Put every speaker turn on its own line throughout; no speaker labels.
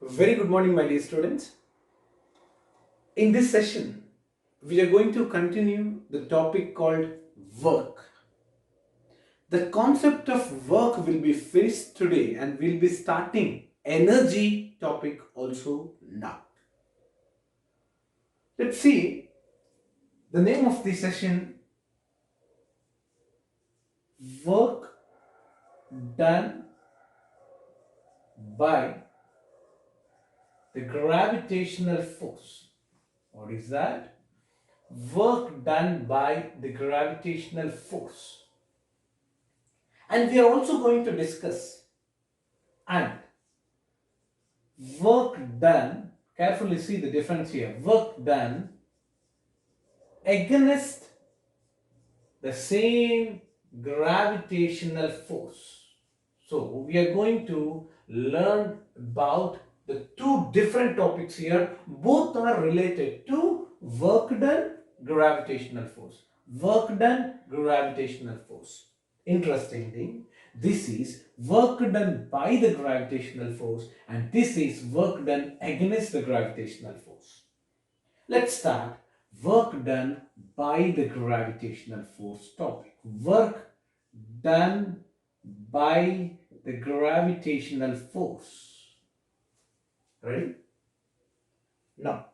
Very good morning, my dear students. In this session, we are going to continue the topic called work. The concept of work will be finished today and we'll be starting energy topic also now. Let's see the name of the session: work done by the gravitational force. What is that? Work done by the gravitational force. And we are also going to discuss and work done, carefully see the difference here, work done against the same gravitational force. So we are going to learn about the two different topics here. Both are related to work done, gravitational force. Work done, gravitational force. Interesting thing, this is work done by the gravitational force and this is work done against the gravitational force. Let's start work done by the gravitational force topic. Work done by the gravitational force. Ready? Now,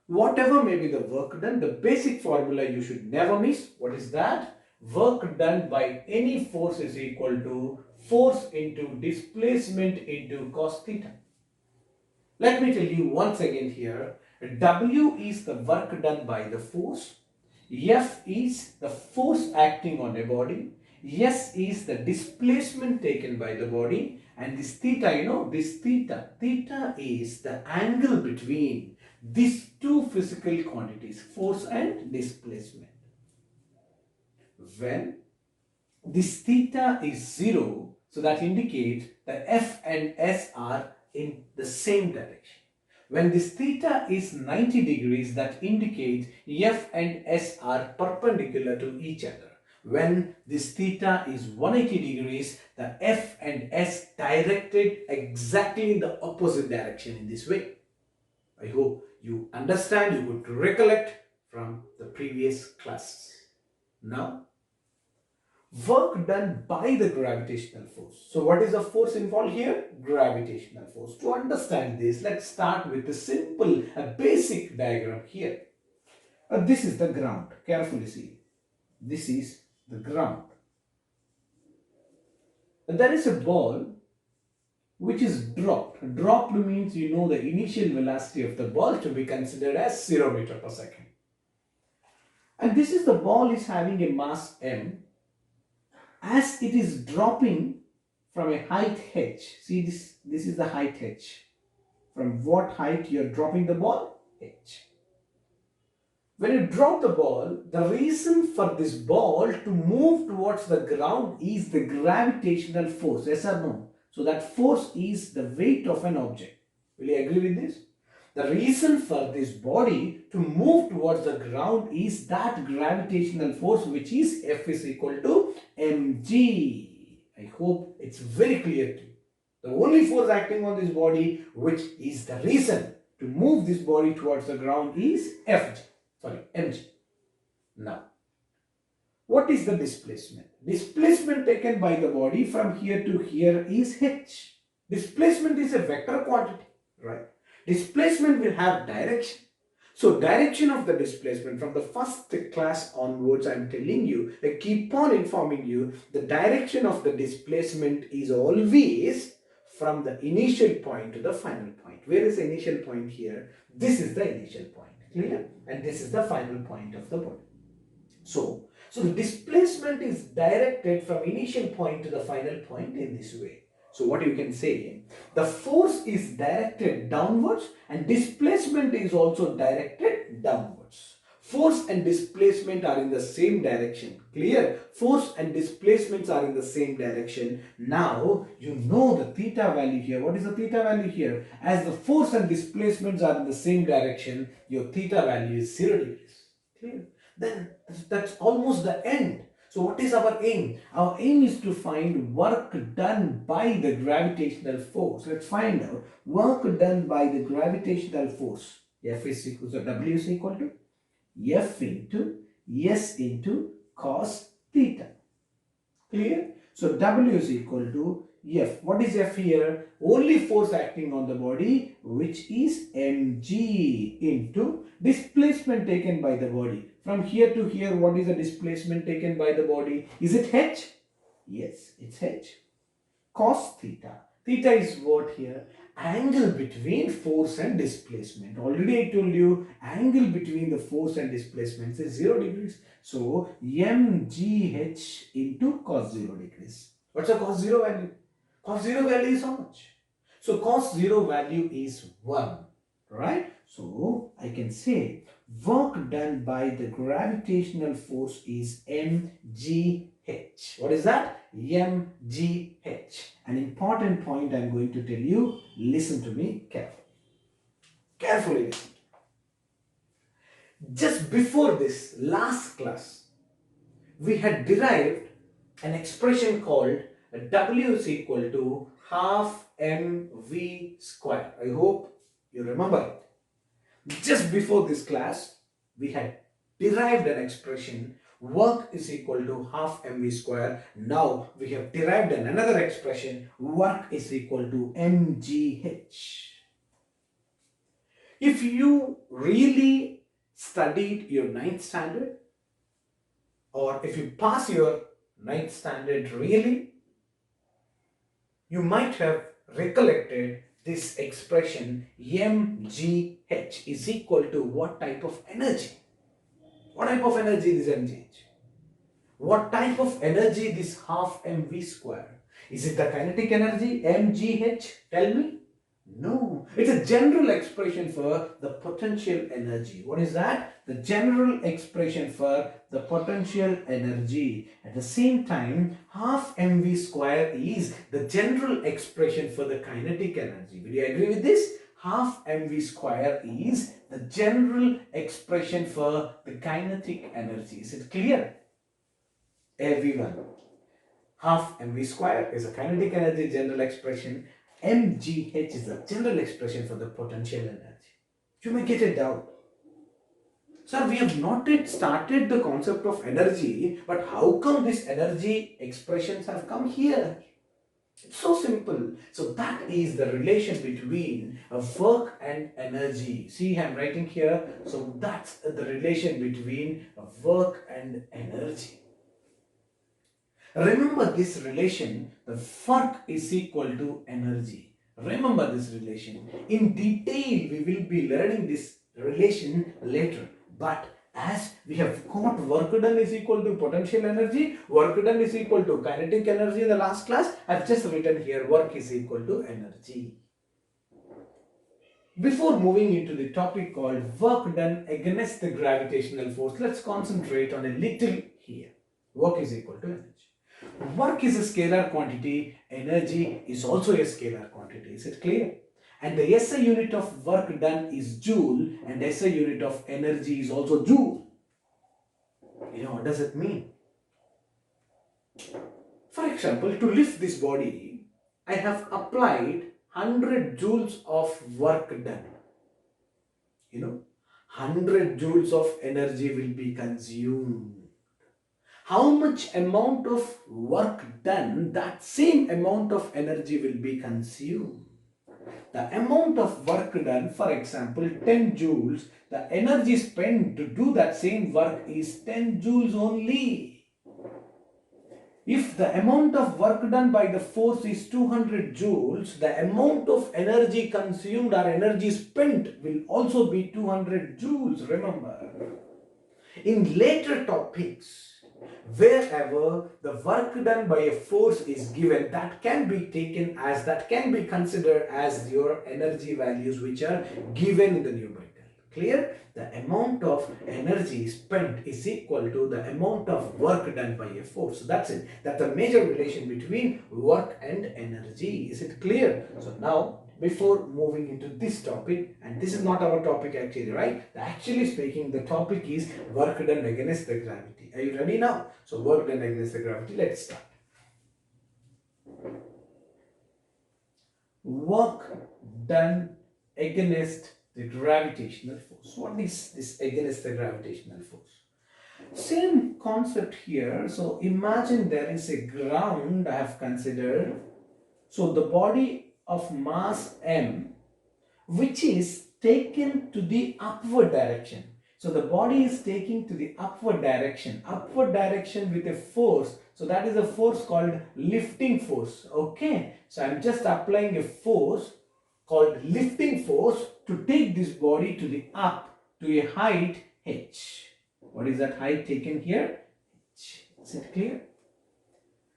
whatever may be the work done, the basic formula you should never miss. What is that? Work done by any force is equal to force into displacement into cos theta. Let me tell you once again here, W is the work done by the force, F is the force acting on a body, S is the displacement taken by the body, and this theta, this theta is the angle between these two physical quantities, force and displacement. When this theta is 0, so that indicates that F and S are in the same direction. When this theta is 90 degrees, that indicates F and S are perpendicular to each other. When this theta is 180 degrees, the F and S directed exactly in the opposite direction in this way. I hope you understand, you could recollect from the previous classes. Now, work done by the gravitational force. So what is the force involved here? Gravitational force. To understand this, let's start with a simple, a basic diagram here. This is the ground. Carefully see. This is the ground. There is a ball which is dropped. Dropped means the initial velocity of the ball to be considered as 0 meter per second. And this is the ball is having a mass m. As it is dropping from a height h, see this is the height h. From what height you are dropping the ball? H. When you drop the ball, the reason for this ball to move towards the ground is the gravitational force, yes or no? So that force is the weight of an object. Will you agree with this? The reason for this body to move towards the ground is that gravitational force, which is F is equal to mg. I hope it's very clear to you. The only force acting on this body, which is the reason to move this body towards the ground, is mg. Now, what is the displacement? Displacement taken by the body from here to here is h. Displacement is a vector quantity, right? Displacement will have direction. So direction of the displacement from the first class onwards, I am telling you, I keep on informing you, the direction of the displacement is always from the initial point to the final point. Where is the initial point here? This is the initial point, clear? And this is the final point of the body. So the displacement is directed from initial point to the final point in this way. So what you can say, the force is directed downwards and displacement is also directed downwards. Force and displacement are in the same direction. Clear? Force and displacements are in the same direction. Now you know the theta value here. What is the theta value here? As the force and displacements are in the same direction, your theta value is 0 degrees. Clear? Then that's almost the end. So what is our aim? Our aim is to find work done by the gravitational force. Let's find out work done by the gravitational force. F is equal to W is equal to F into S into cos theta. Clear? So W is equal to F. What is F here? Only force acting on the body, which is mg into displacement taken by the body. From here to here, what is the displacement taken by the body? Is it h? Yes, it's h. Cos theta. Theta is what here? Angle between force and displacement. Already I told you, angle between the force and displacement is 0 degrees. So, mgh into cos 0 degrees. What's the cos 0 value? Cos 0 value is how much? So, cos 0 value is 1. Right? So, I can say work done by the gravitational force is mgh. What is that? mgh. An important point I am going to tell you. Listen to me carefully. Carefully listen. Just before this last class, we had derived an expression called W is equal to half mv square. I hope you remember it. Just before this class, we had derived an expression work is equal to half mv square. Now we have derived another expression work is equal to mgh. If you really studied your 9th standard, or if you pass your 9th standard really, you might have recollected this expression mgh is equal to what type of energy? What type of energy is mgh? What type of energy this half mv square? Is it the kinetic energy mgh? Tell me. No, it's a general expression for the potential energy. What is that? The general expression for the potential energy. At the same time, half mv square is the general expression for the kinetic energy. Will you agree with this? Half mv square is the general expression for the kinetic energy. Is it clear? Everyone. Half mv square is a kinetic energy general expression. mgh is the general expression for the potential energy. You may get a doubt. Sir, we have not yet started the concept of energy, but how come these energy expressions have come here? It's so simple. So that is the relation between work and energy. See, I'm writing here. So that's the relation between work and energy. Remember this relation, the work is equal to energy. Remember this relation. In detail, we will be learning this relation later. But as we have got work done is equal to potential energy, work done is equal to kinetic energy in the last class, I've just written here work is equal to energy. Before moving into the topic called work done against the gravitational force, let's concentrate on a little here. Work is equal to energy. Work is a scalar quantity, energy is also a scalar quantity. Is it clear? And the SI unit of work done is joule and SI unit of energy is also joule. You know, what does it mean? For example, to lift this body, I have applied 100 joules of work done. You know, 100 joules of energy will be consumed. How much amount of work done, that same amount of energy will be consumed. The amount of work done, for example, 10 joules, the energy spent to do that same work is 10 joules only. If the amount of work done by the force is 200 joules, the amount of energy consumed or energy spent will also be 200 joules, remember. In later topics, wherever the work done by a force is given, that can be taken as, that can be considered as your energy values which are given in the numerical. Clear? The amount of energy spent is equal to the amount of work done by a force. So that's it. That's the major relation between work and energy. Is it clear? So now before moving into this topic, and this is not our topic actually, right? Actually speaking, the topic is work done against the gravity. Are you ready now? So work done against the gravity. Let's start. Work done against the gravitational force. What is this against the gravitational force? Same concept here. So imagine there is a ground I have considered. So the body of mass m, which is taken to the upward direction. So the body is taking to the upward direction with a force. So that is a force called lifting force. Okay. So I'm just applying a force called lifting force to take this body to the up to a height h. What is that height taken here? H. Is it clear?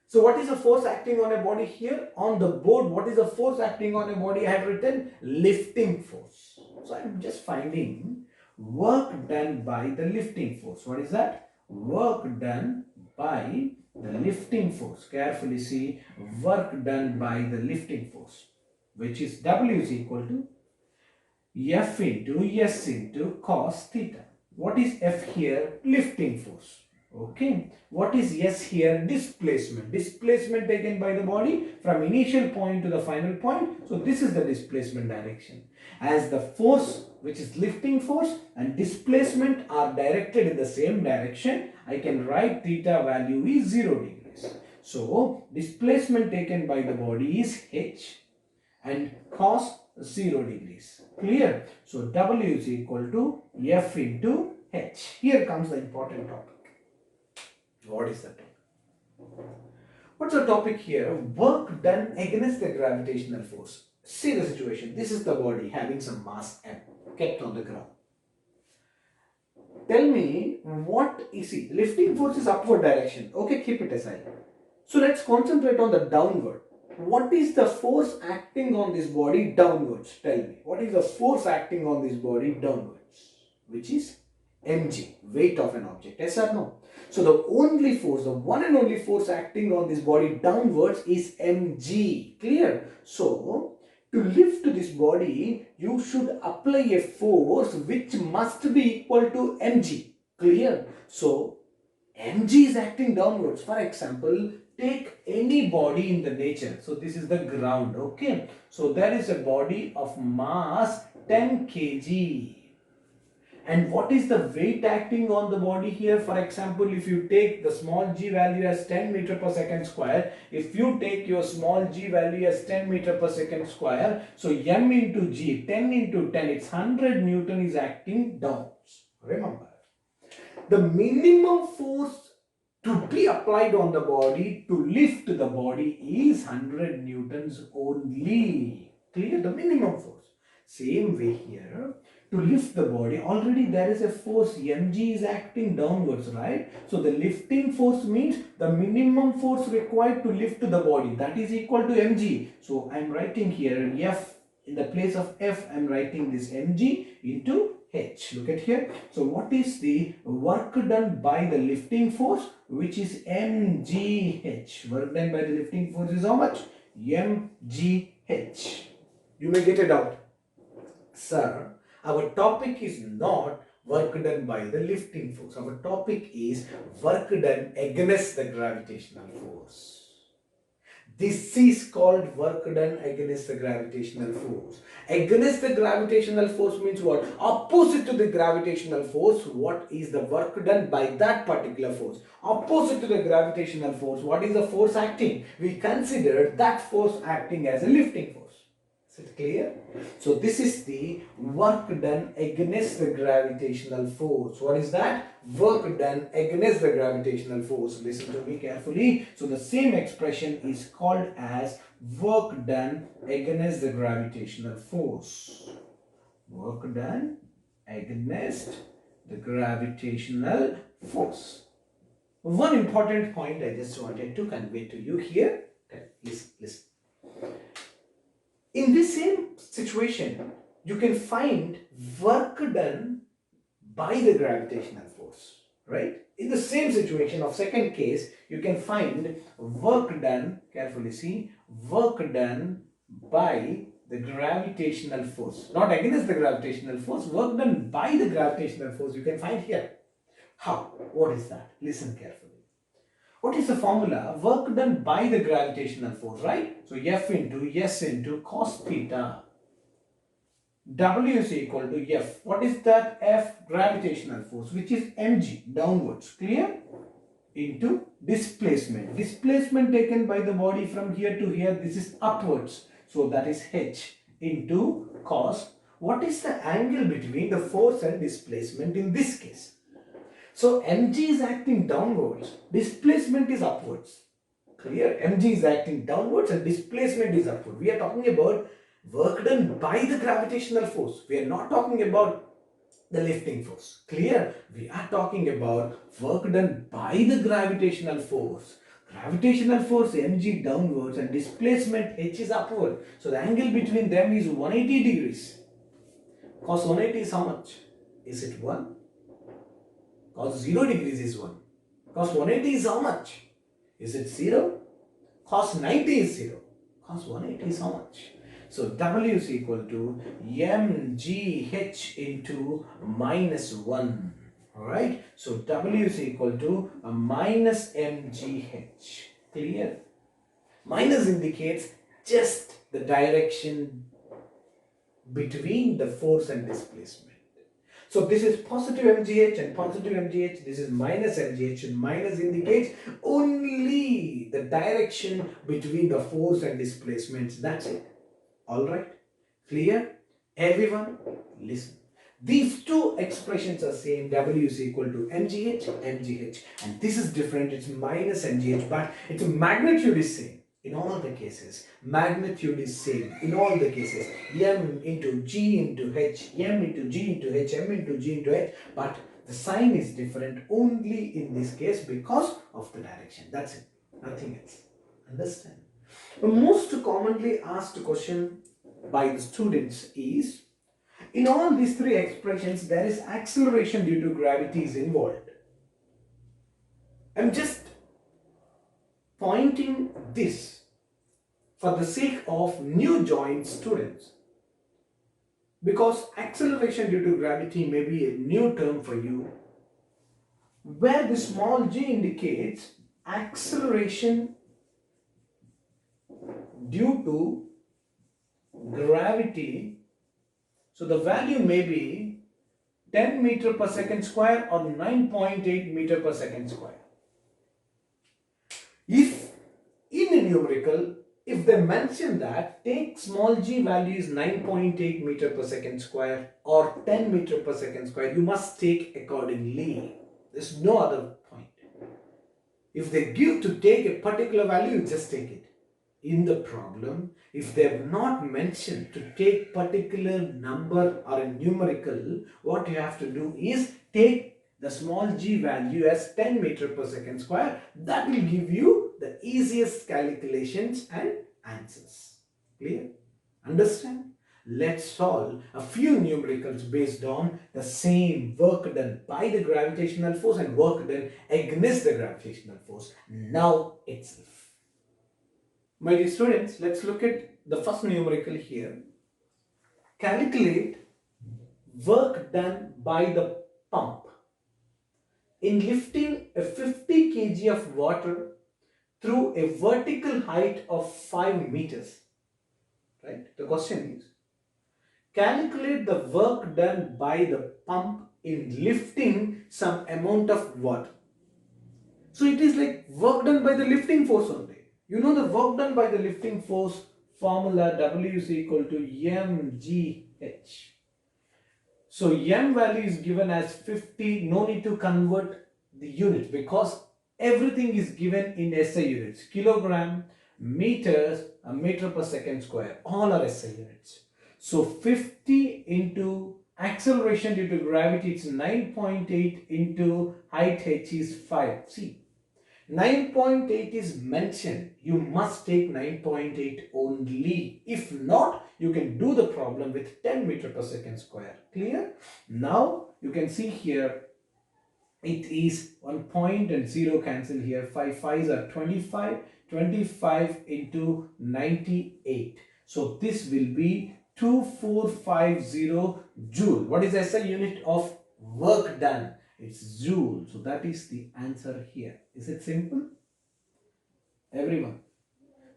So what is the force acting on a body here? On the board, what is the force acting on a body? I have written lifting force. So I'm just finding work done by the lifting force. What is that? Work done by the lifting force. Carefully see, work done by the lifting force, which is W is equal to F into S into cos theta. What is F here? Lifting force. Okay. What is S here? Displacement. Displacement taken by the body from initial point to the final point. So this is the displacement direction. As the force, which is lifting force, and displacement are directed in the same direction, I can write theta value is 0 degrees. So displacement taken by the body is H and cos 0 degrees. Clear? So W is equal to F into H. Here comes the important topic. What is the topic? What's the topic here? Work done against the gravitational force. See the situation. This is the body having some mass m kept on the ground. Tell me what is it? Lifting force is upward direction. Okay, keep it aside. So let's concentrate on the downward. What is the force acting on this body downwards? Tell me. What is the force acting on this body downwards? Which is mg, weight of an object. Yes or no? So the only force, the one and only force acting on this body downwards is mg. Clear? So to lift this body, you should apply a force which must be equal to mg. Clear? So mg is acting downwards. For example, take any body in the nature. So this is the ground. Okay. So there is a body of mass 10 kg. And what is the weight acting on the body here? For example, if you take the small g value as 10 meter per second square, if you take your small g value as 10 meter per second square, so m into g, 10 into 10, it's 100 Newton is acting downwards. Remember, the minimum force to be applied on the body to lift the body is 100 Newtons only. Clear? The minimum force. Same way here, to lift the body, already there is a force mg is acting downwards, right? So the lifting force means the minimum force required to lift the body, that is equal to mg. So I am writing here F in the place of F, I am writing this mg into H. Look at here. So what is the work done by the lifting force, which is mgh? Work done by the lifting force is how much? mgh. You may get a doubt. Sir, our topic is not work done by the lifting force. Our topic is work done against the gravitational force. This is called work done against the gravitational force. Against the gravitational force means what? Opposite to the gravitational force, what is the work done by that particular force? Opposite to the gravitational force, what is the force acting? We consider that force acting as a lifting force. Is it clear? So this is the work done against the gravitational force. What is that? Work done against the gravitational force. Listen to me carefully. So the same expression is called as work done against the gravitational force. Work done against the gravitational force. One important point I just wanted to convey to you here. Listen. In this same situation, you can find work done by the gravitational force, right? In the same situation of second case, you can find work done, carefully see, work done by the gravitational force, not against the gravitational force, work done by the gravitational force you can find here. How? What is that? Listen carefully. What is the formula? Work done by the gravitational force, right? So F into S into cos theta. W is equal to F. What is that? F, gravitational force, which is mg, downwards. Clear? Into displacement. Displacement taken by the body from here to here, this is upwards. So that is h into cos. What is the angle between the force and displacement in this case? So mg is acting downwards, displacement is upwards. Clear? Mg is acting downwards and displacement is upward. We are talking about work done by the gravitational force. We are not talking about the lifting force. Clear? We are talking about work done by the gravitational force. Gravitational force mg downwards and displacement h is upward. So the angle between them is 180 degrees. Cos 180 is how much? Is it 1? Cos 0 degrees is 1. Cos 180 is how much? Is it 0? Cos 90 is 0. Cos 180 is how much? So W is equal to mgh into minus 1. Alright? So W is equal to minus mgh. Clear? Minus indicates just the direction between the force and displacement. So this is positive mgh and positive mgh. This is minus mgh and minus indicates only the direction between the force and displacements. That's it. Alright? Clear? Everyone, listen. These two expressions are same. W is equal to mgh, mgh. And this is different. It's minus mgh, but its magnitude is same. In all the cases, magnitude is same. In all the cases, m into g into h, m into g into h, m into g into h. But the sign is different only in this case because of the direction. That's it. Nothing else. Understand? The most commonly asked question by the students is, in all these three expressions, there is acceleration due to gravity is involved. I'm just pointing this for the sake of new joined students, because acceleration due to gravity may be a new term for you, where the small g indicates acceleration due to gravity. So the value may be 10 meter per second square or 9.8 meter per second square. If in a numerical, if they mention that, take small g value is 9.8 meter per second square or 10 meter per second square, you must take accordingly. There's no other point. If they give to take a particular value, you just take it. In the problem, if they have not mentioned to take particular number or a numerical, what you have to do is take the small g value as 10 meter per second square. That will give you the easiest calculations and answers. Clear? Understand? Let's solve a few numericals based on the same work done by the gravitational force and work done against the gravitational force now itself. My dear students, let's look at the first numerical here. Calculate work done by the pump in lifting a 50 kg of water through a vertical height of 5 meters. Right? The question is, calculate the work done by the pump in lifting some amount of water. So it is like work done by the lifting force only. You know the work done by the lifting force formula, W is equal to mgh. So m value is given as 50. No need to convert the units because everything is given in SI units. Kilogram, meters, a meter per second square. All are SI units. So 50 into acceleration due to gravity, it's 9.8 into height h is 5. See, 9.8 is mentioned. You must take 9.8 only. If not, you can do the problem with 10 meter per second square. Clear? Now, you can see here, it is 1 point and 0 cancel here. 5 5s are 25. 25 into 98. So this will be 2450 joule. What is the SI unit of work done? It's joule. So that is the answer here. Is it simple? Everyone.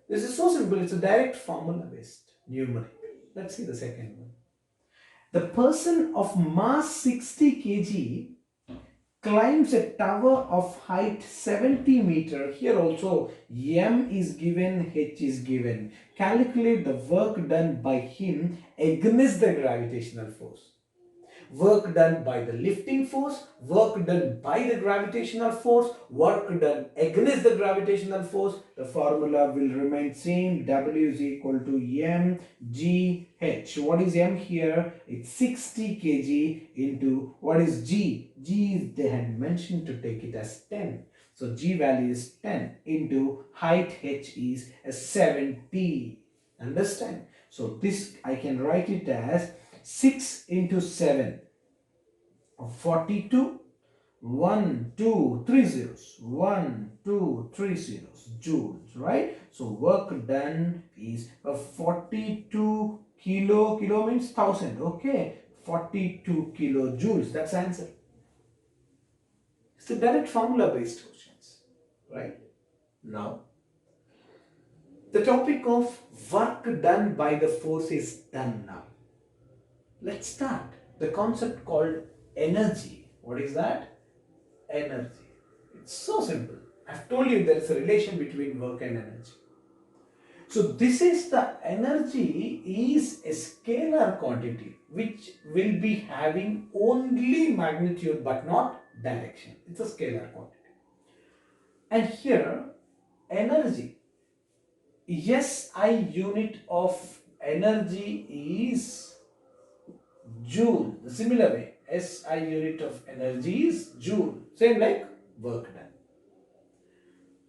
This is so simple. It's a direct formula based numeric. Let's see the second one. The person of mass 60 kg climbs a tower of height 70 meter. Here also M is given, H is given. Calculate the work done by him against the gravitational force. Work done by the lifting force, work done by the gravitational force, work done against the gravitational force. The formula will remain same. W is equal to mgh. What is m here? It's 60 kg into what is g? G is, they had mentioned to take it as 10. So g value is 10 into height h is 70. Understand? So this I can write it as 6 into 7, 42, 1, 2, 3 zeros, 1, 2, 3 zeros, joules, right? So work done is 42 kilo means 1000, okay? 42 kilojoules, that's the answer. It's a direct formula based questions, right? Now, the topic of work done by the force is done now. Let's start the concept called energy. What is that? Energy. It's so simple. I've told you there is a relation between work and energy. So this is the energy is a scalar quantity which will be having only magnitude but not direction. It's a scalar quantity. And here energy, SI unit of energy is joule. The similar way, SI unit of energy is joule. Same like work done.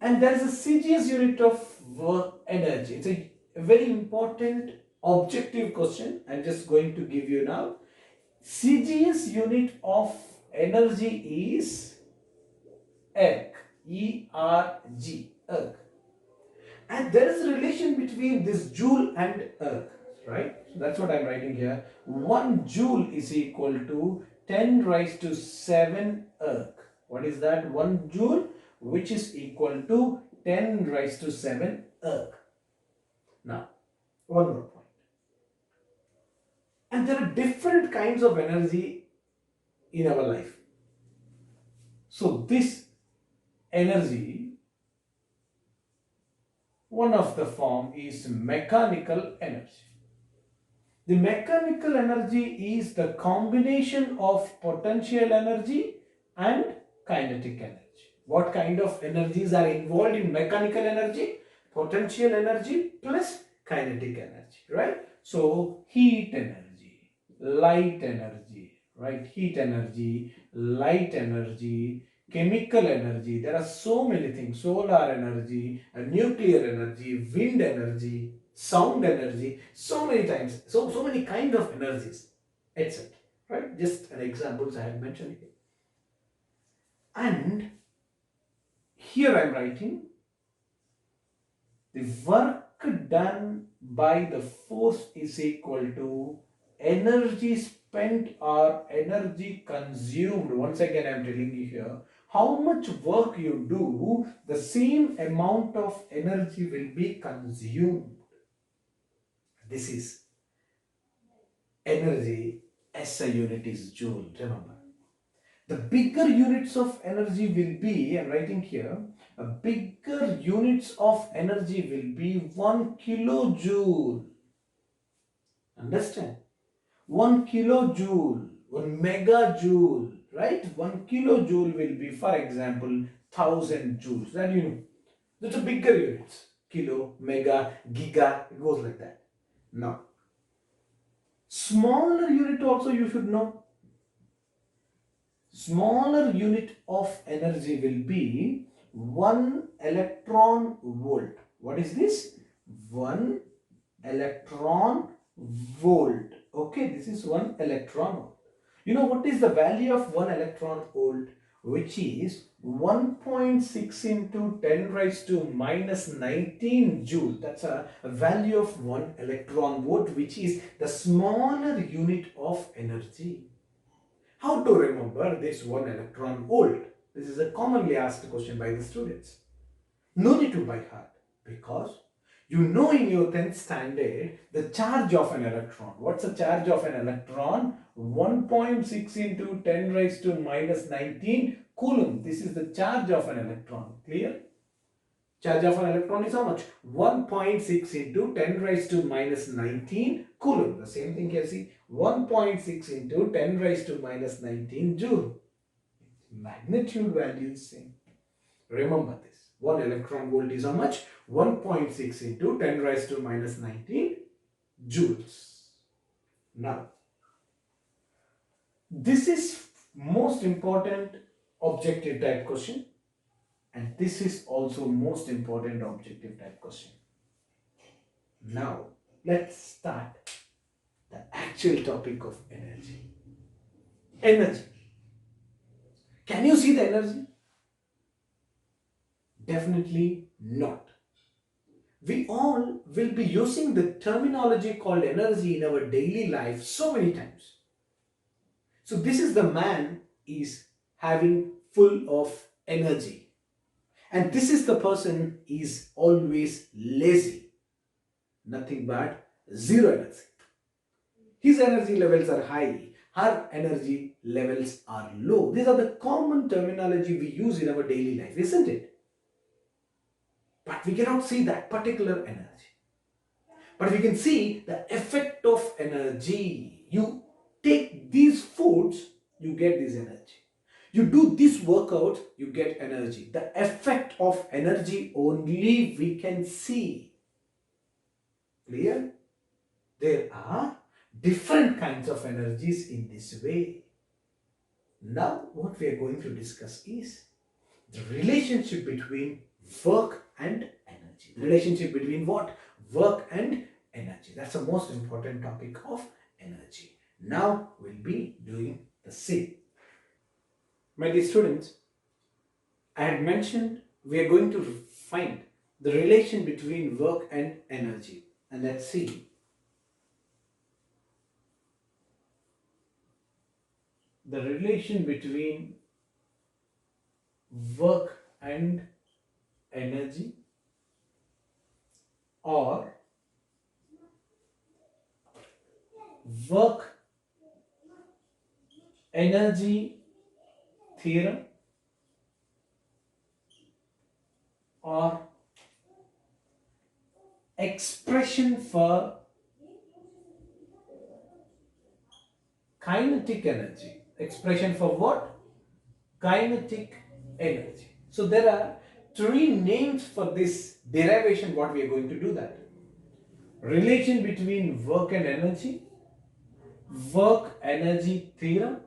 And there is a CGS unit of work energy. It's a very important objective question. I'm just going to give you now. CGS unit of energy is erg. E-R-G. Erg. And there is a relation between this joule and erg, right? So that's what I'm writing here. 1 joule is equal to 10 raised to 7 erg. What is that? 1 joule, which is equal to 10 raised to 7 erg. Now, one more point. And there are different kinds of energy in our life. So this energy, one of the form is mechanical energy. The mechanical energy is the combination of potential energy and kinetic energy. What kind of energies are involved in mechanical energy? Potential energy plus kinetic energy, right? So heat energy, light energy, right? Heat energy, light energy, chemical energy. There are so many things. Solar energy, nuclear energy, wind energy, sound energy, so many times, so many kind of energies, etc. Right? Just an examples I have mentioned here. And here I am writing the work done by the force is equal to energy spent or energy consumed. Once again I am telling you here, how much work you do, the same amount of energy will be consumed. This is energy. SI unit is joule, remember. The bigger units of energy will be, I'm writing here, a bigger units of energy will be 1 kilojoule. Understand? 1 kilojoule, 1 megajoule, right? 1 kilojoule will be, for example, 1000 joules. That you know. That's a bigger units. Kilo, mega, giga, it goes like that. Now, smaller unit also you should know. Smaller unit of energy will be 1 electron volt. What is this? 1 electron volt. Okay, this is 1 electron volt. You know what is the value of 1 electron volt? Which is 1.6 into 10 raised to minus 19 joule. That's a value of 1 electron volt, which is the smaller unit of energy. How to remember this 1 electron volt? This is a commonly asked question by the students. No need to by heart, because you know in your 10th standard the charge of an electron. What's the charge of an electron? 1.6 into 10 raised to minus 19 coulomb. This is the charge of an electron. Clear? Charge of an electron is how much? 1.6 into 10 raised to minus 19 coulomb. The same thing here, see, 1.6 into 10 raised to minus 19 joule. Magnitude value is same. Remember this. 1 electron volt is how much? 1.6 into 10 raised to minus 19 joules. Now, this is most important objective type question, and this is also most important objective type question. Now, let's start the actual topic of energy. Energy. Can you see the energy? Definitely not. We all will be using the terminology called energy in our daily life so many times. So this is the man is having full of energy. And this is the person is always lazy. Nothing but zero energy. His energy levels are high. Her energy levels are low. These are the common terminology we use in our daily life, isn't it? But we cannot see that particular energy. But we can see the effect of energy. You take these foods, you get this energy. You do this workout, you get energy. The effect of energy only we can see. Clear? There are different kinds of energies in this way. Now, what we are going to discuss is the relationship between work and energy. The relationship between what? Work and energy. That's the most important topic of energy. Now we'll be doing the same. My dear students, I had mentioned we are going to find the relation between work and energy. And let's see. The relation between work and energy, or work energy theorem, or expression for kinetic energy. Expression for what? Kinetic energy. So there are three names for this derivation. What we are going to do that. Relation between work and energy, work energy theorem,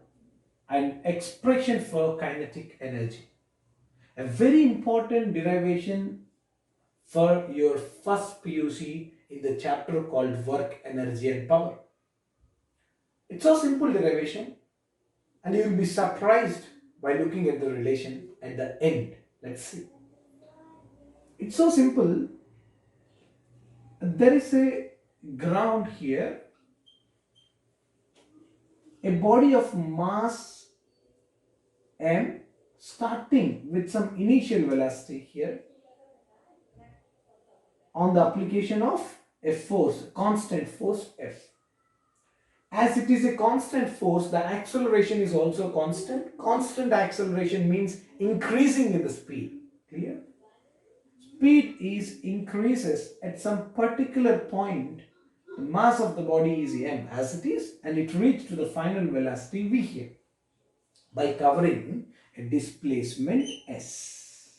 and expression for kinetic energy. A very important derivation for your first PUC in the chapter called Work, Energy and Power. It's a simple derivation, and you will be surprised by looking at the relation at the end. Let's see. It's so simple. There is a ground here, a body of mass m starting with some initial velocity here on the application of a force, constant force F. As it is a constant force, the acceleration is also constant. Constant acceleration means increasing in the speed. Clear? Speed is increases at some particular point. The mass of the body is m as it is, and it reaches to the final velocity v here by covering a displacement s.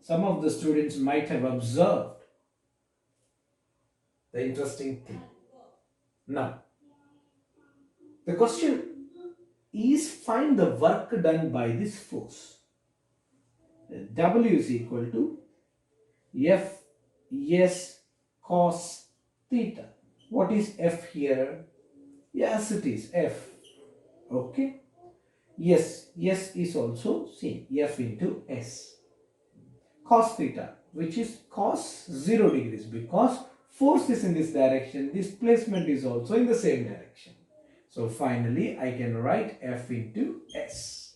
Some of the students might have observed the interesting thing. Now, the question is find the work done by this force. W is equal to F S cos theta. What is F here? Yes, it is F. Okay. Yes, S is also same, F into S. Cos theta, which is cos 0 degrees, because force is in this direction, displacement is also in the same direction. So finally, I can write F into S.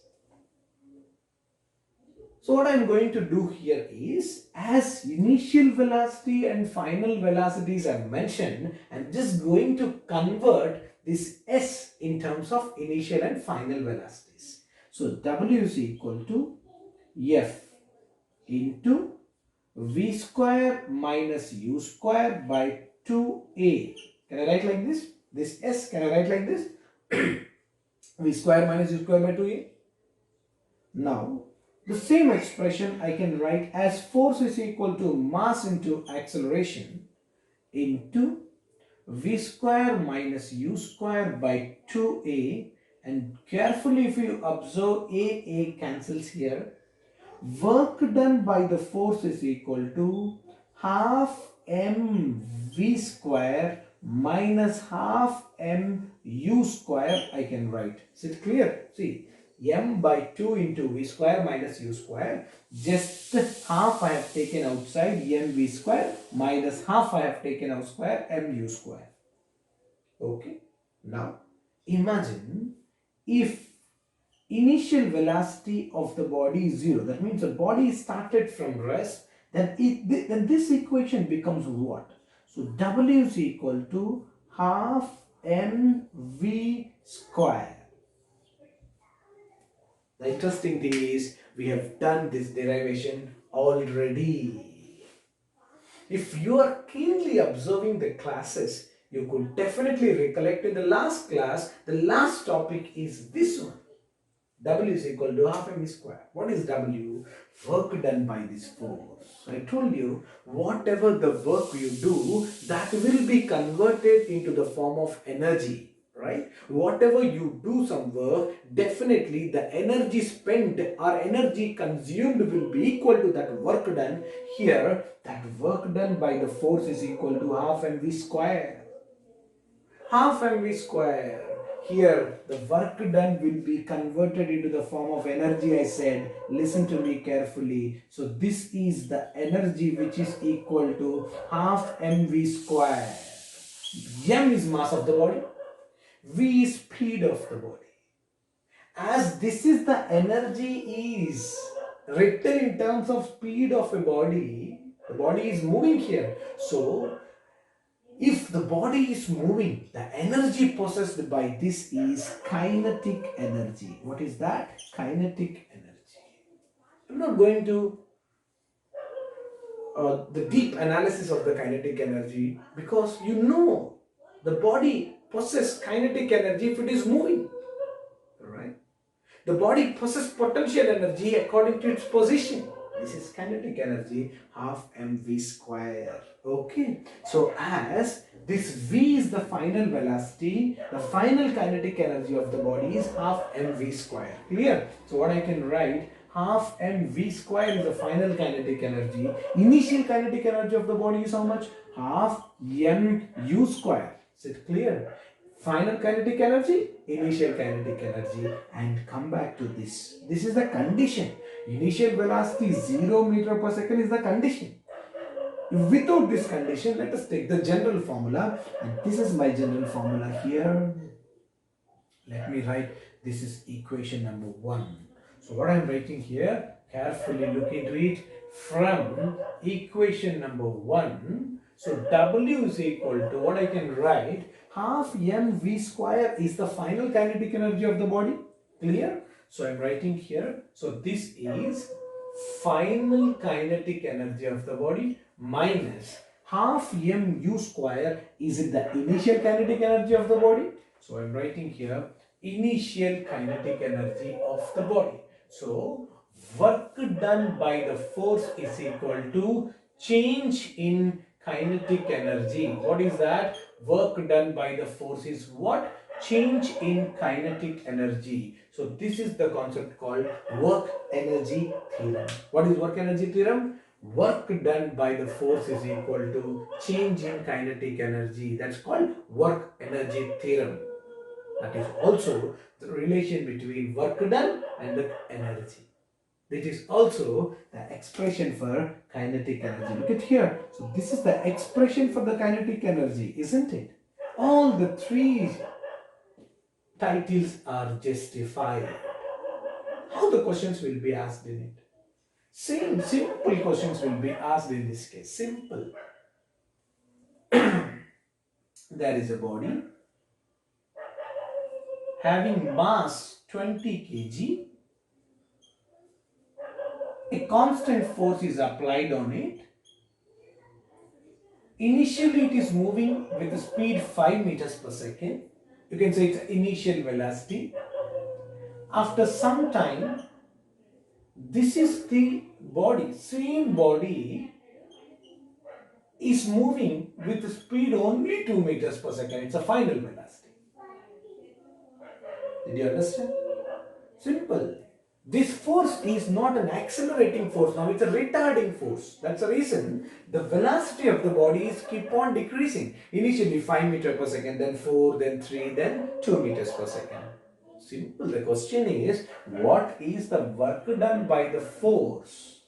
So what I am going to do here is, as initial velocity and final velocities are mentioned, I am just going to convert this S in terms of initial and final velocities. So W is equal to F into V square minus U square by 2A. Can I write like this? This S, can I write like this? V square minus U square by 2A. Now, the same expression I can write as force is equal to mass into acceleration into V square minus U square by 2A, and carefully if you observe, A cancels here. Work done by the force is equal to half mv square minus half mu square, I can write. Is it clear? See, m by 2 into v square minus u square. Just half I have taken outside, mv square minus half I have taken out square, mu square. Okay. Now, imagine if initial velocity of the body is 0, that means the body started from rest, then this equation becomes what? So W is equal to half mv square. The interesting thing is, we have done this derivation already. If you are keenly observing the classes, you could definitely recollect in the last class, the last topic is this one. W is equal to half mv square. What is W? Work done by this force. So I told you, whatever the work you do, that will be converted into the form of energy, right? Whatever you do some work, definitely the energy spent or energy consumed will be equal to that work done. Here, that work done by the force is equal to half mv square. Half mv square. Here the work done will be converted into the form of energy, I said. Listen to me carefully. So this is the energy which is equal to half mv square. M is mass of the body. V is speed of the body. As this is the energy is written in terms of speed of a body, the body is moving here. So if the body is moving, the energy possessed by this is kinetic energy. What is that? Kinetic energy. I'm not going to the deep analysis of the kinetic energy, because you know the body possesses kinetic energy if it is moving. Right? The body possesses potential energy according to its position. This is kinetic energy, half mv square. Okay. So as this v is the final velocity, the final kinetic energy of the body is half mv square. Clear? So what I can write, half mv square is the final kinetic energy. Initial kinetic energy of the body is how much? Half mu square. Is it clear? Final kinetic energy, initial kinetic energy, and come back to this. This is the condition. Initial velocity 0 meter per second is the condition. Without this condition, let us take the general formula, and this is my general formula here. Let me write, this is equation number 1. So what I am writing here, carefully look into it. From equation number 1, so W is equal to, what I can write, half mv square is the final kinetic energy of the body. Clear? So I am writing here, so this is final kinetic energy of the body minus half mu square is it the initial kinetic energy of the body. So I am writing here initial kinetic energy of the body. So work done by the force is equal to change in kinetic energy. What is that? Work done by the force is what? Change in kinetic energy. So this is the concept called work energy theorem. What is work energy theorem? Work done by the force is equal to change in kinetic energy. That's called work energy theorem. That is also the relation between work done and the energy. That is also the expression for kinetic energy. Look at here. So this is the expression for the kinetic energy, isn't it? All the three titles are justified. How the questions will be asked in it? Same simple questions will be asked in this case. Simple. There is a body having mass 20 kg. A constant force is applied on it. Initially, it is moving with a speed 5 meters per second. You can say it's initial velocity. After some time, this is the body, same body is moving with a speed only 2 meters per second. It's a final velocity. Did you understand? Simple. This force is not an accelerating force. Now it's a retarding force. That's the reason the velocity of the body is keep on decreasing. Initially 5 meters per second, then 4, then 3, then 2 meters per second. Simple. The question is, what is the work done by the force?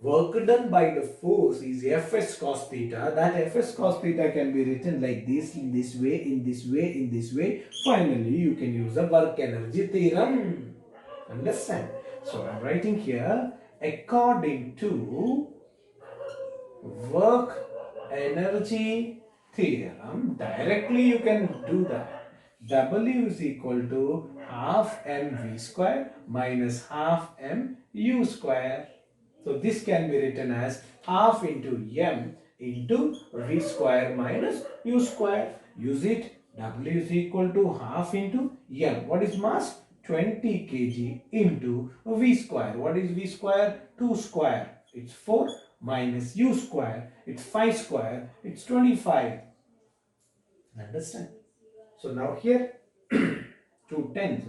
Work done by the force is Fs cos theta. That Fs cos theta can be written like this, in this way, in this way, in this way. Finally, you can use the work energy theorem. Understand? So, I'm writing here, according to work energy theorem, directly you can do that. W is equal to half mv square minus half mu square. So this can be written as half into m into v square minus u square. Use it. W is equal to half into m. What is mass? 20 kg into v square. What is v square? 2 square. It's 4 minus u square. It's 5 square. It's 25. Understand? So now here 2 tens.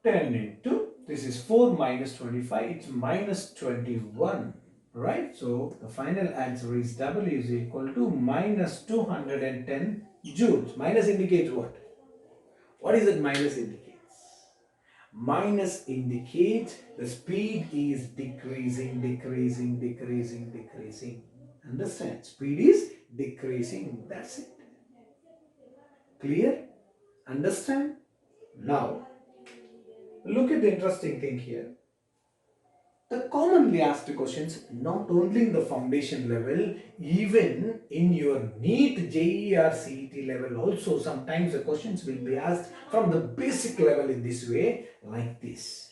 10 into, this is 4 minus 25, it's minus 21, right? So the final answer is W is equal to minus 210 joules. Minus indicates what? What is it minus indicates? Minus indicates the speed is decreasing, decreasing, decreasing, decreasing. Understand? Speed is decreasing. That's it. Clear? Understand? Now, look at the interesting thing here. The commonly asked questions, not only in the foundation level, even in your NEET, JEE or CET level also, sometimes the questions will be asked from the basic level in this way, like this.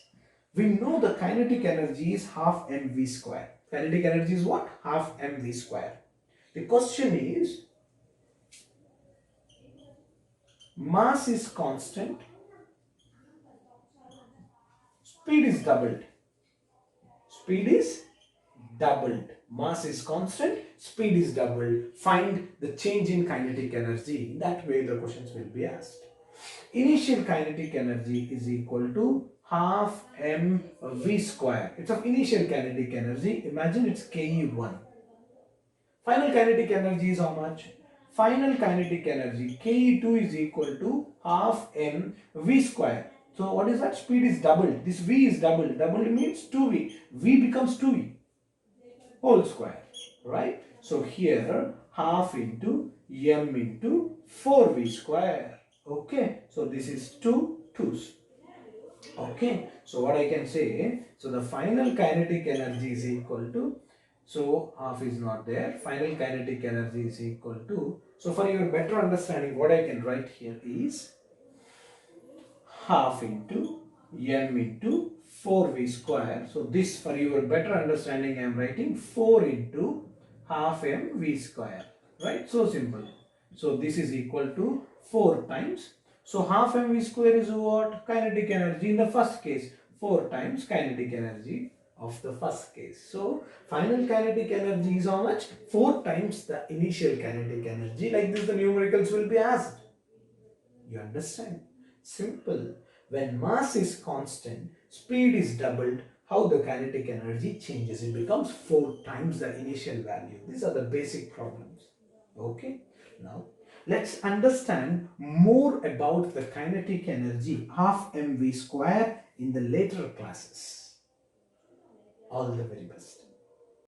We know the kinetic energy is half mv square. Kinetic energy is what? Half mv square. The question is, mass is constant, speed is doubled. Speed is doubled. Mass is constant, speed is doubled. Find the change in kinetic energy. That way the questions will be asked. Initial kinetic energy is equal to half mv square. It's of initial kinetic energy. Imagine it's Ke1. Final kinetic energy is how much? Final kinetic energy Ke2 is equal to half mv square. So what is that? Speed is doubled. This v is doubled. Doubled means 2v. V becomes 2v whole square, right? So here half into m into 4v square. Okay, so this is 2 2's. Okay, so what I can say, so the final kinetic energy is equal to, so half is not there, final kinetic energy is equal to, so for your better understanding, what I can write here is half into m into 4v square. So this, for your better understanding, I am writing 4 into half mv square, right? So simple. So this is equal to 4 times. So half mv square is what? Kinetic energy in the first case. 4 times kinetic energy of the first case. So final kinetic energy is how much? 4 times the initial kinetic energy. Like this, the numericals will be asked. You understand? Simple. When mass is constant, speed is doubled, how the kinetic energy changes? It becomes 4 times the initial value. These are the basic problems. Okay? Now, Let's understand more about the kinetic energy half mv square in the later classes. All the very best.